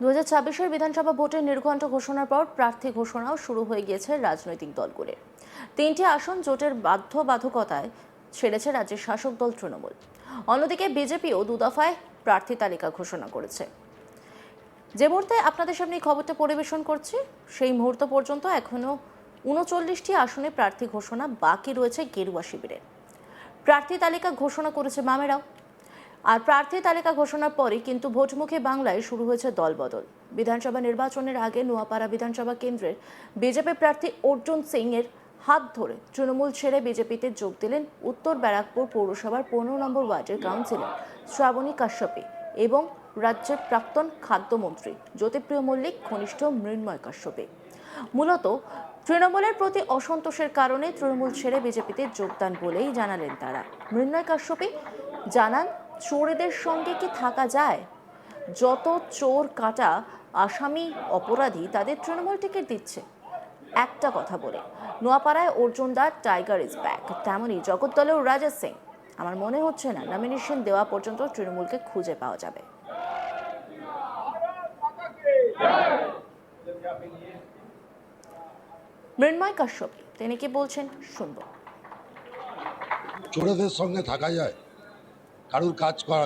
2026-এর বিধানসভা ভোটের নির্ঘণ্ট ঘোষণার পর প্রার্থী ঘোষণাও শুরু হয়ে গিয়েছে রাজনৈতিক দলগুলির। 3টি আসন জোটের বাধ্যবাধকতায় ছেড়েছে রাজ্যের শাসক দল তৃণমূল। অন্যদিকে বিজেপিও দুদফায় প্রার্থী তালিকা ঘোষণা করেছে। যে মুহূর্তে আপনাদের সামনে এই খবরটা পরিবেশন করছি, সেই মুহূর্ত পর্যন্ত এখনো 39টি আসনে প্রার্থী ঘোষণা বাকি রয়েছে গেরুয়া শিবিরে। প্রার্থী তালিকা ঘোষণা করেছে বামেরাও। আর প্রার্থী তালিকা ঘোষণার পরই কিন্তু ভোটমুখী বাংলায় শুরু হয়েছে দলবদল। বিধানসভা নির্বাচনের আগে নোয়াপাড়া বিধানসভা কেন্দ্রের বিজেপি প্রার্থী অর্জুন সিং এর হাত ধরে তৃণমূল ছেড়ে বিজেপিতে যোগ দিলেন উত্তর ব্যারাকপুর পৌরসভার 15 নম্বর ওয়ার্ডের কাউন্সিলর শ্রাবণী কাশ্যপী এবং রাজ্যের প্রাক্তন খাদ্যমন্ত্রী জ্যোতিপ্রিয় মল্লিক ঘনিষ্ঠ মৃন্ময় কাশ্যপী। মূলত তৃণমূলের প্রতি অসন্তোষের কারণে তৃণমূল ছেড়ে বিজেপিতে যোগদান বলেই জানালেন তারা। মৃন্ময় কাশ্যপী জানান, চোরেদের সঙ্গে কি থাকা যায়? যত চোর কাটা আসামি অপরাধী তাদের তৃণমূল টিকিট দিচ্ছে। একটা কথা বলে, নোয়াপাড়ায় অর্জুনদার টাইগার ইজ ব্যাক, তেমনই জগদ্দলেও রাজা সিং। আমার মনে হচ্ছে না নমিনেশন দেওয়া পর্যন্ত তৃণমূলকে খুঁজে পাওয়া যাবে। মৃন্ময় কাশ্যপী তিনি কি বলছেন শুনবো। চোরেদের সঙ্গে থাকা যায়?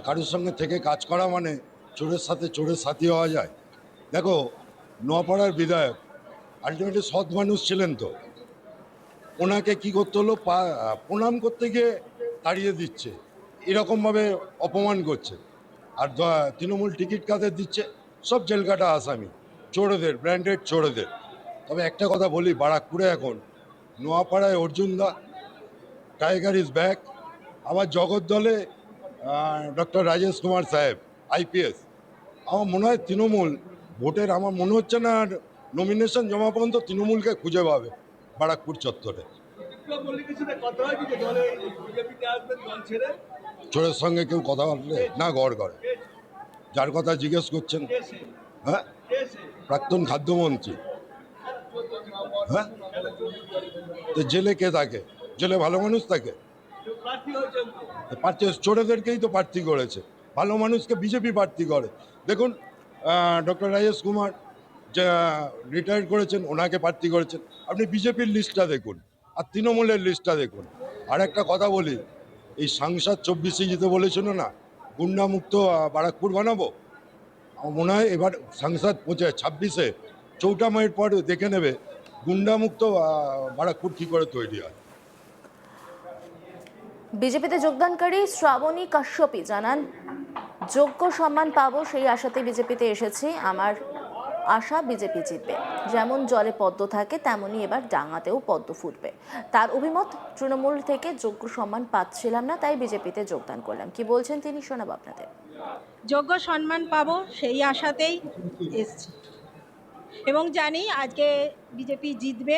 কারুর সঙ্গে থেকে কাজ করা মানে চোরের সাথে চোরের সাথী হওয়া যায়? দেখো, নোয়াপাড়ার বিধায়ক আলটিমেটলি সৎ মানুষ ছিলেন, তো ওনাকে কি করতে হলো, প্রণাম করতে গিয়ে তাড়িয়ে দিচ্ছে, এরকমভাবে অপমান করছে। আর তৃণমূল টিকিট কাদের দিচ্ছে? সব জেলকাটা আসামি, চোরেদের, ব্র্যান্ডেড চোরেদের। তবে একটা কথা বলি, বারাকপুরে এখন নোয়াপাড়ায় অর্জুনদা টাইগার ইজ ব্যাক, আবার জগদ্দলে ডক্টর রাজেশ কুমার সাহেব আইপিএস। আমার মনে হয় তৃণমূল ভোটের, আমার মনে হচ্ছে না নমিনেশন জমা পর্যন্ত তৃণমূলকে খুঁজে পাবে বারাকপুর চত্বরে। চোরের সঙ্গে কেউ কথা বললে না গড় করে? যার কথা জিজ্ঞেস করছেন, হ্যাঁ, প্রাক্তন খাদ্যমন্ত্রী। হ্যাঁ, তো জেলে কে থাকে? জেলে ভালো মানুষ থাকে? প্রার্থী চোরেদেরকেই তো প্রার্থী করেছে, ভালো মানুষকে বিজেপি প্রার্থী করে। দেখুন, ডক্টর রাজেশ কুমার যে রিটায়ার করেছেন, ওনাকে প্রার্থী করেছেন। আপনি বিজেপির লিস্টটা দেখুন আর তৃণমূলের লিস্টটা দেখুন। আর একটা কথা বলি, এই সাংসদ 24-এ যেতে বলেছিল না, গুন্ডামুক্ত বারাকপুর বানাবো। আমার মনে হয় এবার সাংসদ 26-এ চৌঠা মাইয়ের পর দেখে নেবে গুন্ডামুক্ত বারাকপুর কী করে তৈরি হয়। বিজেপিতে যোগদানকারী শ্রাবণী কাশ্যপী জানান, যোগ্য সম্মান পাবো সেই আশাতে বিজেপিতে এসেছি। আমার আশা বিজেপি জিতবে। যেমন জলে পদ্ম থাকে তেমনি এবার ডাঙাতেও পদ্ম ফুটবে। তার অভিমত, তৃণমূল থেকে যোগ্য সম্মান পাচ্ছিলাম না, তাই বিজেপিতে যোগদান করলাম। কি বলছেন তিনি শোনাবো আপনাদের। যোগ্য সম্মান পাবো সেই আশাতেই এসছি এবং জানি আজকে বিজেপি জিতবে।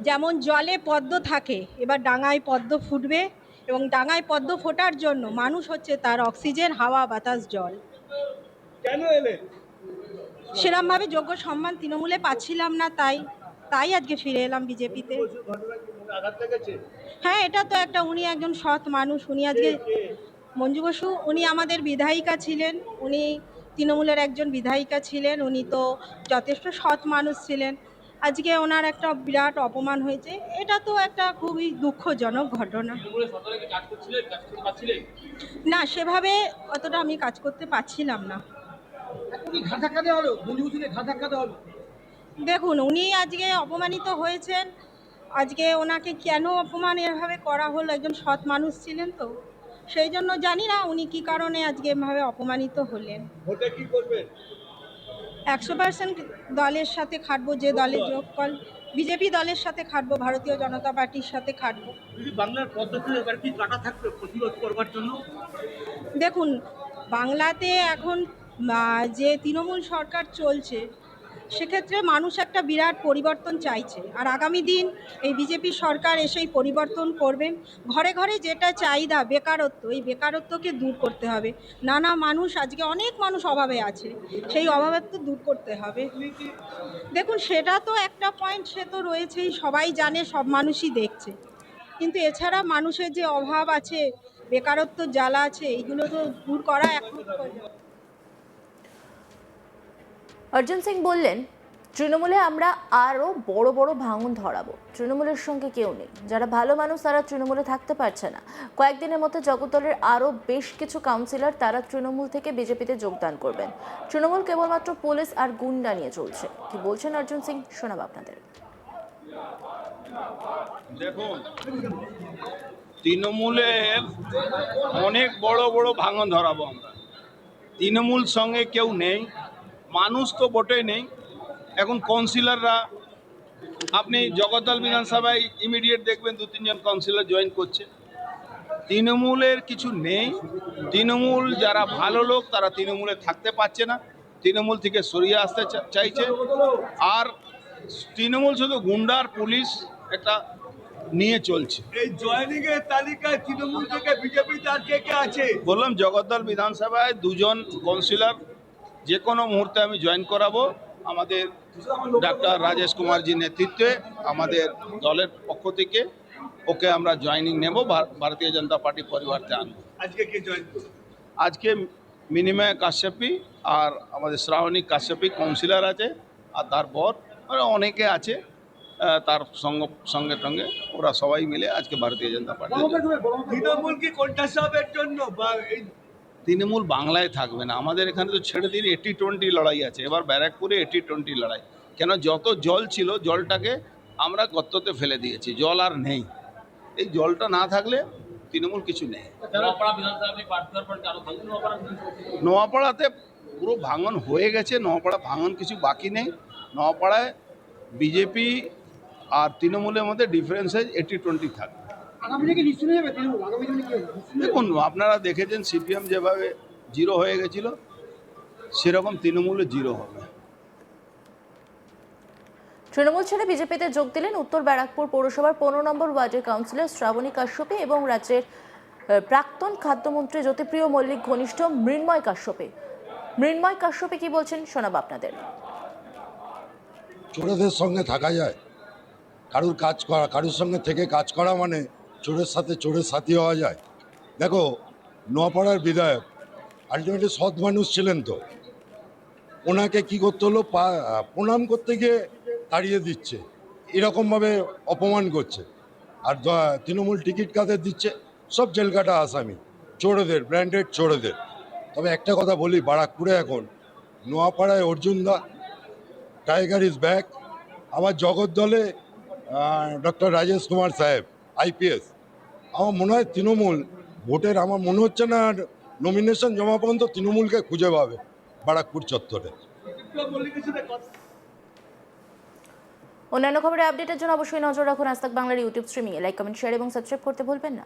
যেমন জলে পদ্ম থাকে, এবার ডাঙায় পদ্ম ফুটবে এবং ডাঙায় পদ্ম ফোটার জন্য মানুষ হচ্ছে তার অক্সিজেন, হাওয়া, বাতাস, জল। কেন এলেন? সেরমভাবে যোগ্য সম্মান তৃণমূলে পাচ্ছিলাম না, তাই আজকে ফিরে এলাম বিজেপিতে। হ্যাঁ, এটা তো একটা, উনি একজন সৎ মানুষ। উনি আজকে মঞ্জু বসু, উনি আমাদের বিধায়িকা ছিলেন, উনি তৃণমূলের একজন বিধায়িকা ছিলেন, উনি তো যথেষ্ট সৎ মানুষ ছিলেন। আজকে ওনার একটা বিরাট অপমান হয়েছে, এটা তো একটা খুবই দুঃখজনক ঘটনা। না, সেভাবে অতটা আমি কাজ করতে পারছিলাম না। দেখুন, উনি আজকে অপমানিত হয়েছেন। আজকে ওনাকে কেন অপমান এভাবে করা হলো? একজন সৎ মানুষ ছিলেন, তো সেই জন্য জানি না উনি কি কারণে আজকে এভাবে অপমানিত হলেন। 100% দলের সাথে খাটবো, যে দলের যোগফল। বিজেপি দলের সাথে খাটবো, ভারতীয় জনতা পার্টির সাথে খাটবো। বাংলার পদ্ধতি এবার কি কাটা থাকবে প্রতিরোধ করবার জন্য? দেখুন, বাংলাতে এখন যে তৃণমূল সরকার চলছে, সেক্ষেত্রে মানুষ একটা বিরাট পরিবর্তন চাইছে। আর আগামী দিন এই বিজেপি সরকার এসেই পরিবর্তন করবেন। ঘরে ঘরে যেটা চাহিদা, বেকারত্ব, এই বেকারত্বকে দূর করতে হবে। নানা মানুষ, আজকে অনেক মানুষ অভাবে আছে, সেই অভাবের তো দূর করতে হবে। দেখুন, সেটা তো একটা পয়েন্ট, সে তো রয়েছেই, সবাই জানে, সব মানুষই দেখছে। কিন্তু এছাড়া মানুষের যে অভাব আছে, বেকারত্ব জ্বালা আছে, এইগুলো তো দূর করা এখন। অর্জুন সিং বললেন, তৃণমূলে আমরা আরও বড় বড় ভাঙন ধরাবো। তৃণমূলের সঙ্গে কেউ নেই, যারা ভালো মানুষ তারা তৃণমূলে থাকতে পারছে না। কয়েকদিনের মধ্যে জগদ্দলের আরও বেশ কিছু কাউন্সিলর তারা তৃণমূল থেকে বিজেপিতে যোগদান করবেন। তৃণমূল কেবলমাত্র পুলিশ আর গুন্ডা নিয়ে চলছে। কি বলছেন অর্জুন সিং, শোনাব আপনাদের। দেখুন, তৃণমূলের অনেক বড় বড় ভাঙন ধরাবো আমরা। তৃণমূল সঙ্গে কেউ নেই, মানুষ তো বটেই নেই। এখন কাউন্সিলররা, আপনি জগদ্দল বিধানসভায় ইমিডিয়েট দেখবেন 2-3 জন কাউন্সিলর জয়েন করছে। তৃণমূলের কিছু নেই। তৃণমূল যারা ভালো লোক তারা তৃণমূলে থাকতে পারছে না, তৃণমূল থেকে সরিয়ে আসতে চাইছে। আর তৃণমূল শুধু গুন্ডার পুলিশ একটা নিয়ে চলছে। এই জয়েনিং এর তালিকায় তৃণমূল থেকে বিজেপিতে আর কে কে আছে? বললাম জগদ্দল বিধানসভায় 2 জন কাউন্সিলর যে কোনো মুহূর্তে আমি জয়েন করাবো। আমাদের ডাক্তার রাজেশ কুমারজির নেতৃত্বে আমাদের দলের পক্ষ থেকে ওকে আমরা জয়েনিং নেব, ভারতীয় জনতা পার্টি পরিবারতে আনবো। আজকে কে জয়েন করবে? আজকে মিনিময় কাশ্যপি আর আমাদের শ্রাবণী কাশ্যপি কাউন্সিলর আছে, আর তারপর অনেকে আছে তার সঙ্গে সঙ্গে ওরা সবাই মিলে আজকে ভারতীয় জনতা পার্টি। তৃণমূল কি কোনটা সাহেবের জন্য বা এই তৃণমূল বাংলায় থাকবে না। আমাদের এখানে তো ছেড়ে দিন 80-20 লড়াই আছে। এবার ব্যারাকপুরে 80-20 লড়াই। কেন, যত জল ছিল জলটাকে আমরা গর্ততে ফেলে দিয়েছি, জল আর নেই। এই জলটা না থাকলে তৃণমূল কিছু নেই। নোয়াপাড়াতে পুরো ভাঙন হয়ে গেছে। নোয়াপাড়া ভাঙন কিছু বাকি নেই। নোয়াপাড়ায় বিজেপি আর তৃণমূলের মধ্যে ডিফারেন্সেজ 80-20 থাকবে। দেখুন, আপনারা দেখেছেন সিপিএম যেভাবে 0 হয়ে গেছিল, সেরকম তৃণমূলে 0 হবে। তৃণমূল ছেড়ে বিজেপিতে যোগ দিলেন উত্তর ব্যারাকপুর পৌরসভার 15 নম্বর ওয়ার্ডের কাউন্সিলর শ্রাবণী কাশ্যপি এবং রাজ্যের প্রাক্তন খাদ্যমন্ত্রী জ্যোতিপ্রিয় মল্লিক ঘনিষ্ঠ মৃন্ময় কাশ্যপি। মৃন্ময় কাশ্যপি কি বলছেন, শোনাব আপনাদের। চোরেদের সঙ্গে থাকা যায়? কারুর সঙ্গে থেকে কাজ করা মানে চোরের সাথে চোরের সাথী হওয়া যায়? দেখো, নোয়াপাড়ার বিধায়ক আলটিমেটলি সৎ মানুষ ছিলেন, তো ওনাকে কি করতে হলো, প্রণাম করতে গিয়ে তাড়িয়ে দিচ্ছে, এরকমভাবে অপমান করছে। আর তৃণমূল টিকিট কাদের দিচ্ছে? সব জেলকাটা আসামি, চোরেদের, ব্র্যান্ডেড চোরেদের। তবে একটা কথা বলি, বারাকপুরে এখন নোয়াপাড়ায় অর্জুনদা, টাইগার ইজ ব্যাক। আবার জগদ্দলে ডক্টর রাজেশ কুমার সাহেব আইপিএস। আমার মনে হয় তৃণমূল ভোটের, আমার মনে হচ্ছে না নমিনেশন জমা পর্যন্ত তৃণমূলকে খুঁজে পাবে বারাকপুর চত্বরে। অন্যান্য খবরে আপডেটের জন্য অবশ্যই নজর রাখুন আজ তাক বাংলার ইউটিউব স্ট্রিমিংয়ে। লাইক, কমেন্ট, শেয়ার এবং সাবস্ক্রাইব করতে ভুলবেন না।